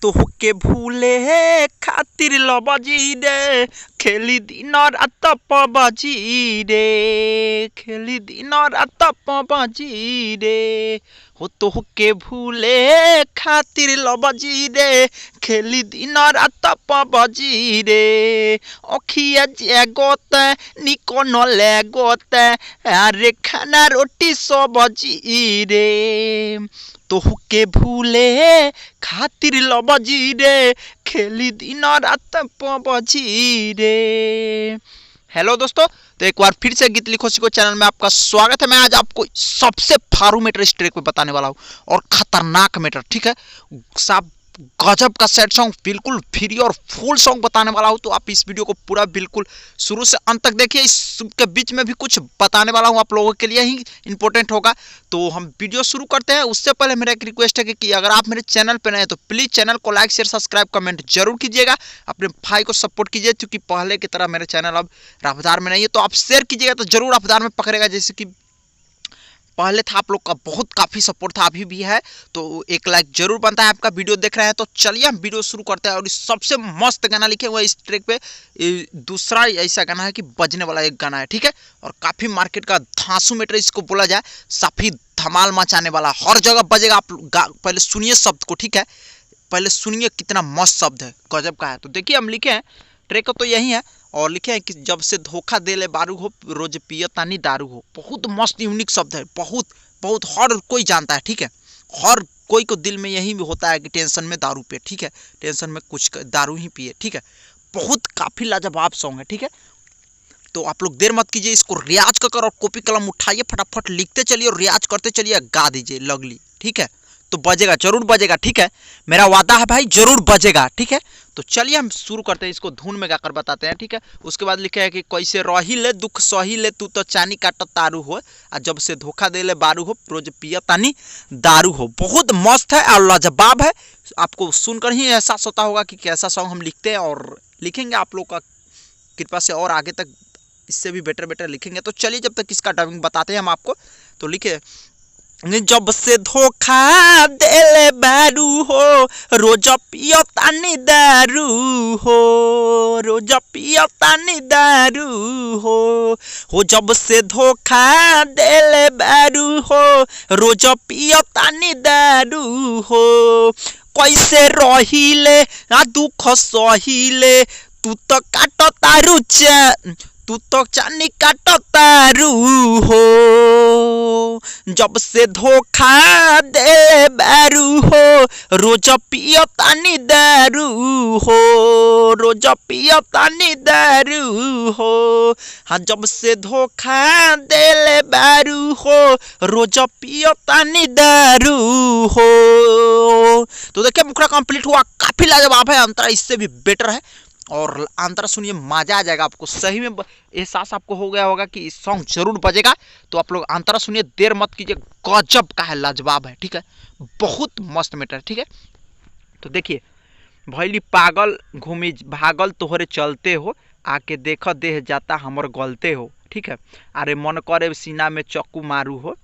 तोहके भूले खातिर लबजी रे खेली दिन रात पबजी रे खेली दिन रात पबजी रे हो तोहके भूले खातिर लबजी रे खेली दिन रात पबजी रे अखिया जगत निको न लगत अरे खाना रोटी सब्जी रे तोहके भूले खातिर लबजी रे खेली दिन रात पबजी रे। हेलो दोस्तों, तो एक बार फिर से गीत लिखो सीखो चैनल में आपका स्वागत है। मैं आज आपको सबसे फारू मैटर इस ट्रैक पे बताने वाला हूँ और खतरनाक मैटर, ठीक है। साहब गजब का सेट सॉन्ग, बिल्कुल फ्री और फुल सॉन्ग बताने वाला हूँ, तो आप इस वीडियो को पूरा बिल्कुल शुरू से अंत तक देखिए। इसके बीच में भी कुछ बताने वाला हूँ, आप लोगों के लिए ही इंपॉर्टेंट होगा। तो हम वीडियो शुरू करते हैं। उससे पहले मेरा एक रिक्वेस्ट है कि अगर आप मेरे चैनल पर नए हैं तो प्लीज़ चैनल को लाइक शेयर सब्सक्राइब कमेंट जरूर कीजिएगा। अपने भाई को सपोर्ट कीजिए, क्योंकि पहले की तरह मेरे चैनल अब रफ्तार में नहीं है। तो आप शेयर कीजिएगा तो जरूर रफ्तार में पकड़ेगा, जैसे कि पहले था। आप लोग का बहुत काफ़ी सपोर्ट था, अभी भी है, तो एक लाइक जरूर बनता है आपका। वीडियो देख रहे हैं तो चलिए हम वीडियो शुरू करते हैं। और इस सबसे मस्त गाना लिखे हुआ इस ट्रैक पे दूसरा ऐसा गाना है कि बजने वाला एक गाना है, ठीक है। और काफ़ी मार्केट का धांसू मैटर इसको बोला जाए, काफ़ी धमाल मचाने वाला, हर जगह बजेगा। आप पहले सुनिए शब्द को, ठीक है, पहले सुनिए कितना मस्त शब्द है, गजब का है। तो देखिए हम लिखे हैं, ट्रैक तो यही है, और लिखे हैं कि जब से धोखा दे ले बारू हो रोज पियतानी दारू हो। बहुत मस्त यूनिक शब्द है, बहुत बहुत हर कोई जानता है, ठीक है। हर कोई को दिल में यही भी होता है कि टेंशन में दारू पिए, ठीक है, टेंशन में कुछ दारू ही पिए, ठीक है। बहुत काफ़ी लाजवाब सॉन्ग है, ठीक है। तो आप लोग देर मत कीजिए, इसको रियाज कर और कॉपी कलम उठाइए, फटाफट लिखते चलिए और रियाज करते चलिए, गा दीजिए लगली, ठीक है। तो बजेगा, जरूर बजेगा, ठीक है, मेरा वादा है भाई, जरूर बजेगा, ठीक है। तो चलिए हम शुरू करते हैं, इसको धुन में गाकर बताते हैं, ठीक है। उसके बाद लिखे है कि कैसे रही ले दुख सही ले तू तो चानी काट तारू हो, और जब से धोखा दे ले बारू हो रोज पिया तानी दारू हो। बहुत मस्त है और लाजवाब है, आपको सुनकर ही एहसास होता होगा कि कैसा सॉन्ग हम लिखते हैं और लिखेंगे। आप लोग का कृपा से और आगे तक इससे भी बेटर लिखेंगे। तो चलिए जब तक इसका डबिंग बताते हैं हम आपको। तो लिखे, जब से धोखा देले बारू हो रोज पियतानी दारू हो रोज पियतानी दारू हो जब से धोखा देले बारू हो रोज पियतानी दारू हो। कैसे रहिले आ दुख सहिले तू तो काट तारू तू तो चानी काट तारू हो। जब से धोखा दे बारू हो रोज पियतानी दारू हो रोज पियतानी दारू हो। हाँ, जब से धोखा दे बारू हो रोज पियतानी दारू हो। तो देखिए मुखड़ा कंप्लीट हुआ, काफी लाजवाब है, अंतरा इससे भी बेटर है। और अंतरा सुनिए, मजा आ जाएगा आपको, सही में एहसास आपको हो गया होगा कि इस सॉन्ग जरूर बजेगा। तो आप लोग अंतरा सुनिए, देर मत कीजिए, गजब का है, लाजवाब है, ठीक है, बहुत मस्त मैटर, ठीक है। तो देखिए, भैली पागल घूमी भागल तोहरे चलते हो आके देख देह जाता हमर गलते हो, ठीक है। अरे मन करे सीना में चक्कू मारू हो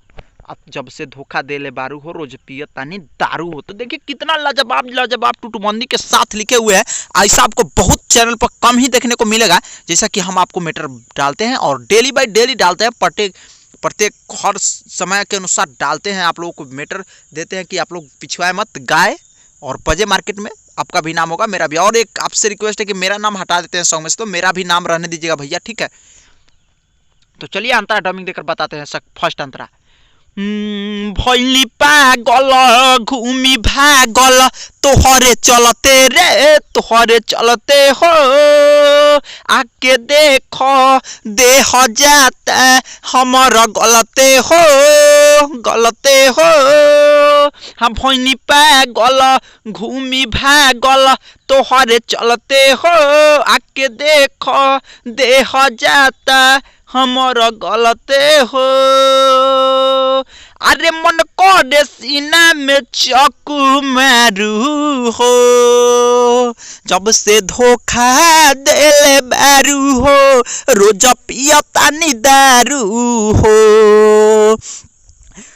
जब से धोखा दे ले बारू हो रोज पियतानी दारू हो। तो देखिए कितना लाजवाब टूटबंदी के साथ लिखे हुए हैं। ऐसा आपको बहुत चैनल पर कम ही देखने को मिलेगा, जैसा कि हम आपको मैटर डालते हैं और डेली बाय डेली डालते हैं, प्रत्येक हर समय के अनुसार डालते हैं। आप लोगों को मैटर देते हैं कि आप लोग पिछवाए मत, गाए और बजे मार्केट में, आपका भी नाम होगा, मेरा भी। और एक आपसे रिक्वेस्ट है कि मेरा नाम हटा देते हैं सॉन्ग में से, तो मेरा भी नाम रहने दीजिएगा भैया, ठीक है। तो चलिए अंतरा डबिंग देकर बताते हैं। फर्स्ट अंतरा, भैली पागल घूमी भागल तोहरे चलते हो आके देखो देह जाता हमर गलते हो। हाँ, भैली पागल घूमी भागल तोहरे चलते हो आके देखो देह जाता हमर गलते हो। अरे मन करे सीना में चक्कू मारू हो जब से धोखा देले बारू हो रोज पियतानी दारू हो।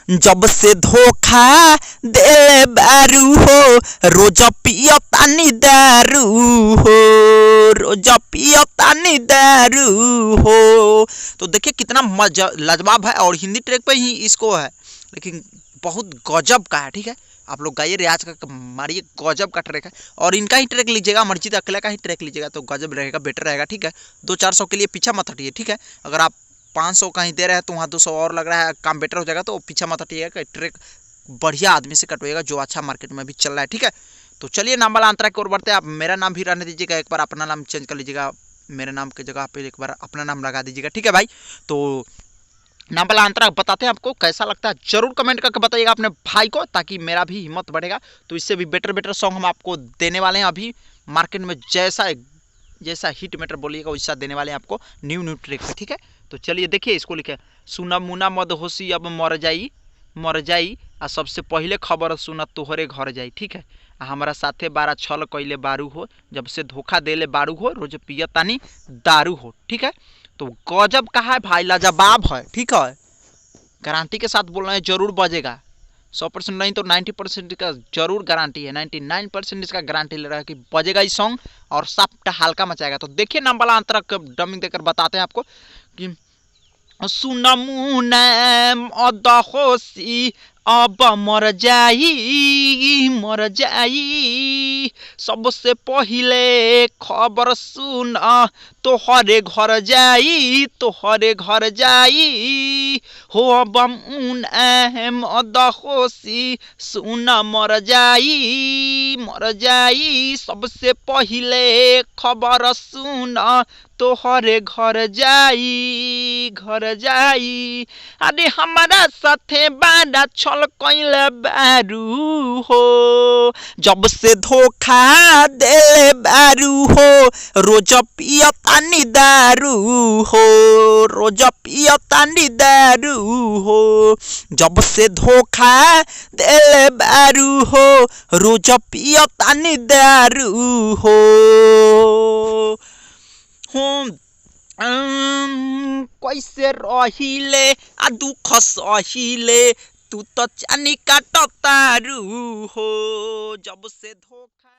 जब से धोखा दे बारू हो, रोज पियो तानी दारू हो, रोज पियो तानी दारू हो। तो देखिए कितना मजा लाजवाब है और हिंदी ट्रैक पे ही इसको है, लेकिन बहुत गजब का है। ठीक है, आप लोग गाइए, रियाज का मारिए, गजब का ट्रैक है। और इनका ही ट्रैक लीजिएगा, अमरजीत अकेला का ही ट्रैक लीजिएगा तो गजब रहेगा, बेटर रहेगा। ठीक है, 200-400 के लिए पीछा मत हटिए। ठीक है, अगर आप 500 कहीं दे रहे हैं तो वहाँ 200 और लग रहा है, काम बेटर हो जाएगा, तो पीछा मत हटिएगा। ट्रैक बढ़िया आदमी से कटवाइएगा जो अच्छा मार्केट में भी चल रहा है। ठीक है, तो चलिए नाम वाला अंतरा की ओर बढ़ते हैं। आप मेरा नाम भी रहने दीजिएगा, एक बार अपना नाम चेंज कर लीजिएगा, मेरे नाम की जगह पे एक बार अपना नाम लगा दीजिएगा। ठीक है भाई, तो नाम वाला अंतरा बताते हैं आपको कैसा लगता है, जरूर कमेंट करके बताइएगा अपने भाई को, ताकि मेरा भी हिम्मत बढ़ेगा। तो इससे भी बेटर सॉन्ग हम आपको देने वाले हैं अभी मार्केट में, जैसा हिट मेटर बोलिएगा वैसा देने वाले हैं आपको न्यू ट्रैक पे। ठीक है, तो चलिए देखिए, इसको लिखे सुना मुना मदहोशी अब मर जाई आ सबसे पहले खबर सुना तोहरे घर जाई। ठीक है, हमारा साथे 12 छल कैले बारू हो, जब से धोखा देले बारू हो, रोज पिया तानी दारू हो। ठीक है, तो गजब कहा है भाई, लाजवाब है। ठीक है, गारंटी के साथ बोल रहे हैं, जरूर बजेगा। 100% नहीं तो 90% का जरूर गारंटी है, 99% इसका गारंटी ले रहा है कि बजेगा ये सॉन्ग और सब हल्का मचाएगा। तो देखिए नाम वाला अंतर डमिंग देकर बताते हैं आपको कि सुना मुना मदहोशी अब मर जाई सबसे पहिले खबर सुन तोहरे घर जाई हो, अब मुना मदहोशी सुन मर जाई सबसे पहिले खबर सुन तोहरे घर जाई। अरे हमारा साथे बाड़ा छल कैले बारू हो, जब से धोखा देले बारू हो, रोज पिया तानी दारू हो, रोज पिया तानी दारू हो, जब से धोखा देले बारू हो, रोज पिया तानी दारू हो। कैसे रहिले आ दुख सहिले, तू तो चानी काट तारू हो, जब से धोखा